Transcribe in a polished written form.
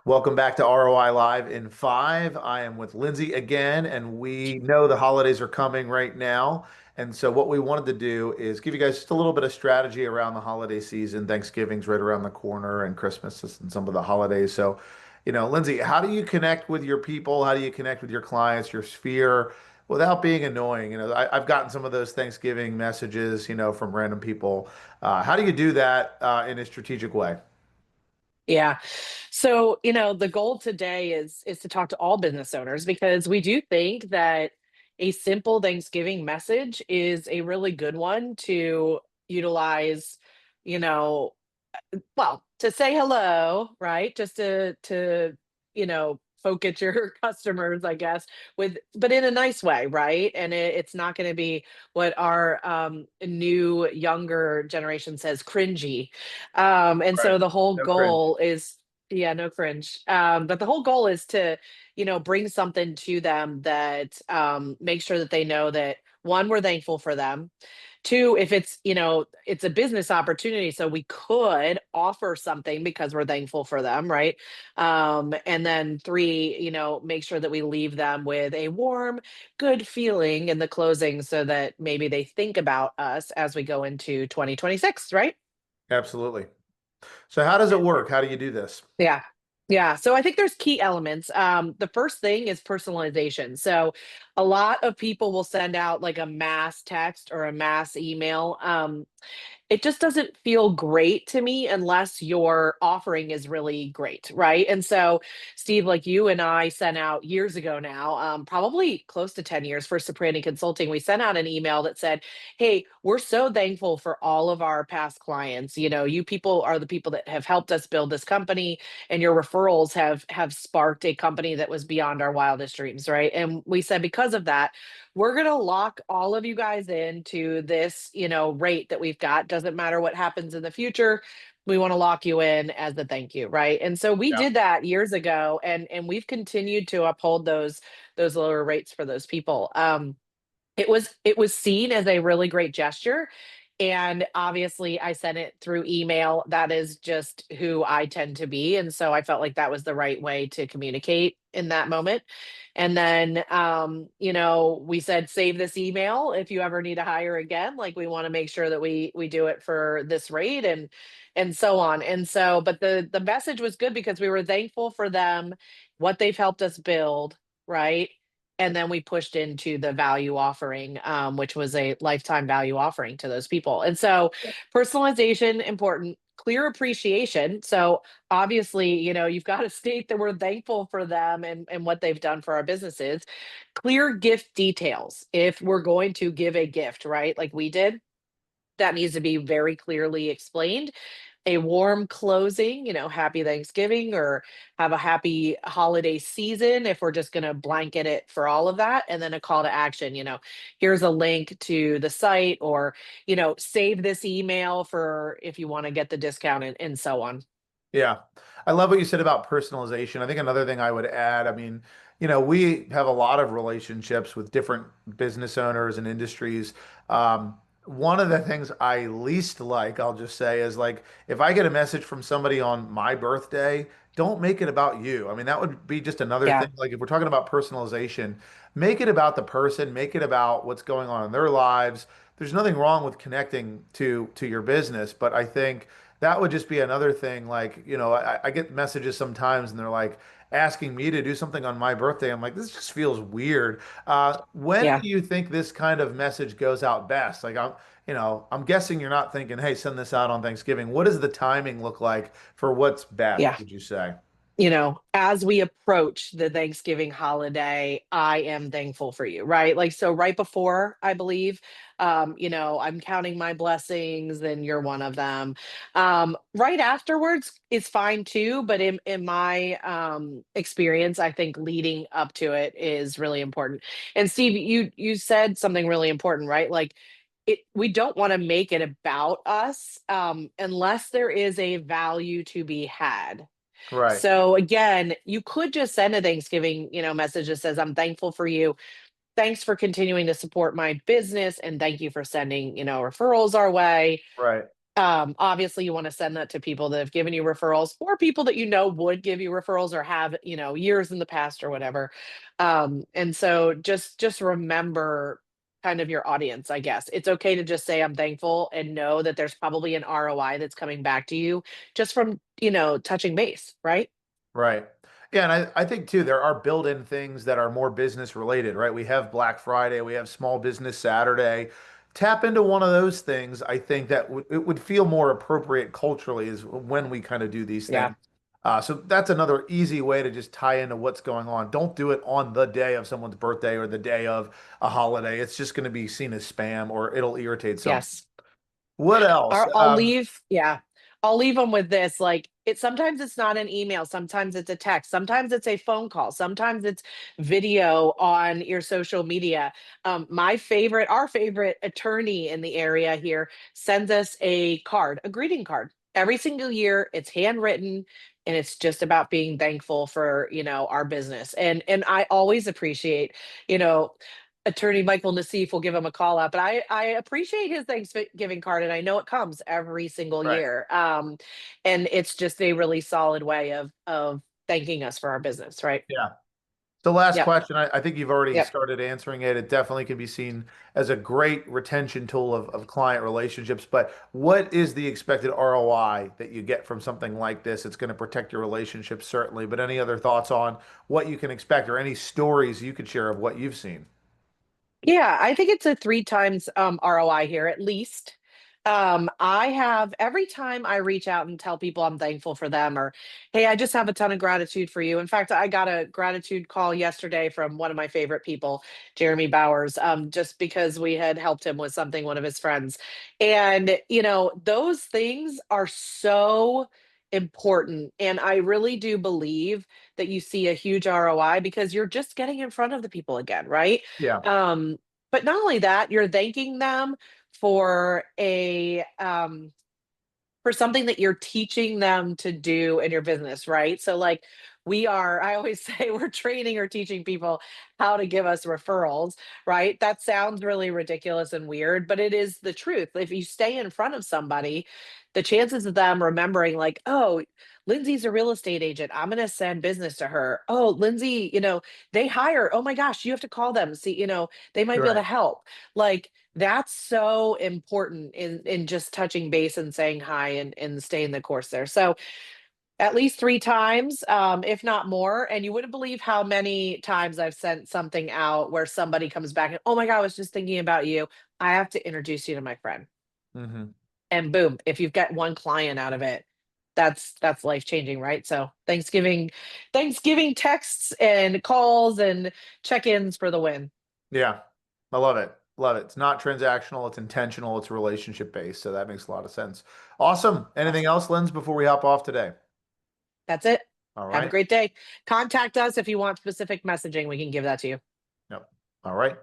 Welcome back to ROI Live in 5. I am with Lindsay again, and we know the holidays are coming right now. And so, what we wanted to do is give you guys just a little bit of strategy around the holiday season. Thanksgiving's right around the corner, and Christmas and some of the holidays. So, Lindsay, how do you connect with your people? How do you connect with your clients, your sphere, without being annoying? I've gotten some of those Thanksgiving messages, from random people. How do you do that in a strategic way? Yeah. So, the goal today is to talk to all business owners because we do think that a simple Thanksgiving message is a really good one to utilize, you know, well, to say hello, right? Just to poke at your customers, I guess, but in a nice way, right? And it's not going to be what our new younger generation says cringy. And Right. so the whole No cringe. goal is, yeah, no cringe. But the whole goal is to, bring something to them that make sure that they know that one, we're thankful for them. Two, if it's, it's a business opportunity, so we could offer something because we're thankful for them, right? And then three, make sure that we leave them with a warm, good feeling in the closing so that maybe they think about us as we go into 2026, right? Absolutely. So how does it work? How do you do this? Yeah. Yeah. So I think there's key elements. The first thing is personalization. So a lot of people will send out like a mass text or a mass email. It just doesn't feel great to me unless your offering is really great, right? And so, Steve, like you and I sent out years ago now, probably close to 10 years for Ciprani Consulting, we sent out an email that said, "Hey, we're so thankful for all of our past clients. You people are the people that have helped us build this company, and your referrals have sparked a company that was beyond our wildest dreams, right?" And we said, because of that, we're going to lock all of you guys into this, rate that we've got. Doesn't matter what happens in the future. We want to lock you in as a thank you, right? And so we Yeah. did that years ago, and we've continued to uphold those lower rates for those people. It was seen as a really great gesture, and obviously I sent it through email. That is just who I tend to be, and so I felt like that was the right way to communicate in that moment. And then we said save this email if you ever need to hire again. Like, we want to make sure that we do it for this rate, and so on. And so, but the message was good because we were thankful for them, what they've helped us build, right? And then we pushed into the value offering, which was a lifetime value offering to those people. And so personalization, important, clear appreciation. So obviously, you've got to state that we're thankful for them and what they've done for our businesses. Clear gift details. If we're going to give a gift, right? Like we did, that needs to be very clearly explained. A warm closing, happy Thanksgiving, or have a happy holiday season if we're just going to blanket it for all of that. And then a call to action, here's a link to the site, or, save this email for if you want to get the discount, and so on. Yeah. I love what you said about personalization. I think another thing I would add, I mean, we have a lot of relationships with different business owners and industries. One of the things I least like, I'll just say, is like if I get a message from somebody on my birthday, don't make it about you. I mean, that would be just another Yeah. thing. Like if we're talking about personalization, make it about the person, make it about what's going on in their lives. There's nothing wrong with connecting to your business, but I think that would just be another thing. Like, I get messages sometimes and they're like asking me to do something on my birthday. I'm like, this just feels weird. When Yeah. do you think this kind of message goes out best? Like, I'm guessing you're not thinking, hey, send this out on Thanksgiving. What does the timing look like for what's best, Yeah. would you say? As we approach the Thanksgiving holiday, I am thankful for you, right? Like, so right before, I believe, I'm counting my blessings, and you're one of them. Right afterwards is fine too, but in my experience, I think leading up to it is really important. And Steve, you said something really important, right? Like, we don't want to make it about us unless there is a value to be had. Right. So again, you could just send a Thanksgiving, message that says, "I'm thankful for you. Thanks for continuing to support my business, and thank you for sending, referrals our way." Right. Obviously you want to send that to people that have given you referrals or people that you know would give you referrals or have, years in the past or whatever. And so just remember kind of your audience, I guess. It's okay to just say I'm thankful and know that there's probably an ROI that's coming back to you just from, touching base, right? Right. Yeah, and I think too, there are built-in things that are more business related, right? We have Black Friday, we have Small Business Saturday. Tap into one of those things. I think that it would feel more appropriate culturally is when we kind of do these Yeah. things. So that's another easy way to just tie into what's going on. Don't do it on the day of someone's birthday or the day of a holiday. It's just going to be seen as spam or it'll irritate some. Yes. What else? I'll leave, yeah. I'll leave them with this. Like sometimes it's not an email, sometimes it's a text, sometimes it's a phone call, sometimes it's video on your social media. Our favorite attorney in the area here sends us a card, a greeting card. Every single year, it's handwritten and it's just about being thankful for, our business. And I always appreciate, you know, attorney Michael Nassif will give him a call out, but I appreciate his Thanksgiving card, and I know it comes every single Right. year. And it's just a really solid way of thanking us for our business, right? Yeah. The last Yep, question, I think you've already yep. started answering it. It definitely can be seen as a great retention tool of client relationships. But what is the expected ROI that you get from something like this? It's going to protect your relationship, certainly. But any other thoughts on what you can expect or any stories you could share of what you've seen? Yeah, I think it's a 3 times ROI here at least. I have every time I reach out and tell people I'm thankful for them or hey, I just have a ton of gratitude for you. In fact, I got a gratitude call yesterday from one of my favorite people, Jeremy Bowers, just because we had helped him with something, one of his friends. And, those things are so important. And I really do believe that you see a huge ROI because you're just getting in front of the people again, right? Yeah. Um, but not only that, you're thanking them for for something that you're teaching them to do in your business, right? So like I always say we're training or teaching people how to give us referrals, right? That sounds really ridiculous and weird, but it is the truth. If you stay in front of somebody, the chances of them remembering like, oh, Lindsay's a real estate agent. I'm going to send business to her. Oh, Lindsay, they hire. Oh my gosh, you have to call them. See, they might You're be able to right. help. Like that's so important in just touching base and saying hi and staying the course there. So at least 3 times, if not more. And you wouldn't believe how many times I've sent something out where somebody comes back and, oh my God, I was just thinking about you. I have to introduce you to my friend. Hmm. And boom, if you've got one client out of it, that's life changing, right? So Thanksgiving texts and calls and check-ins for the win. Yeah. I love it. Love it. It's not transactional, it's intentional, it's relationship based. So that makes a lot of sense. Awesome. Anything Awesome. else, Linz, before we hop off today? That's it. All Have a right. great day. Contact us if you want specific messaging. We can give that to you. Yep. All right.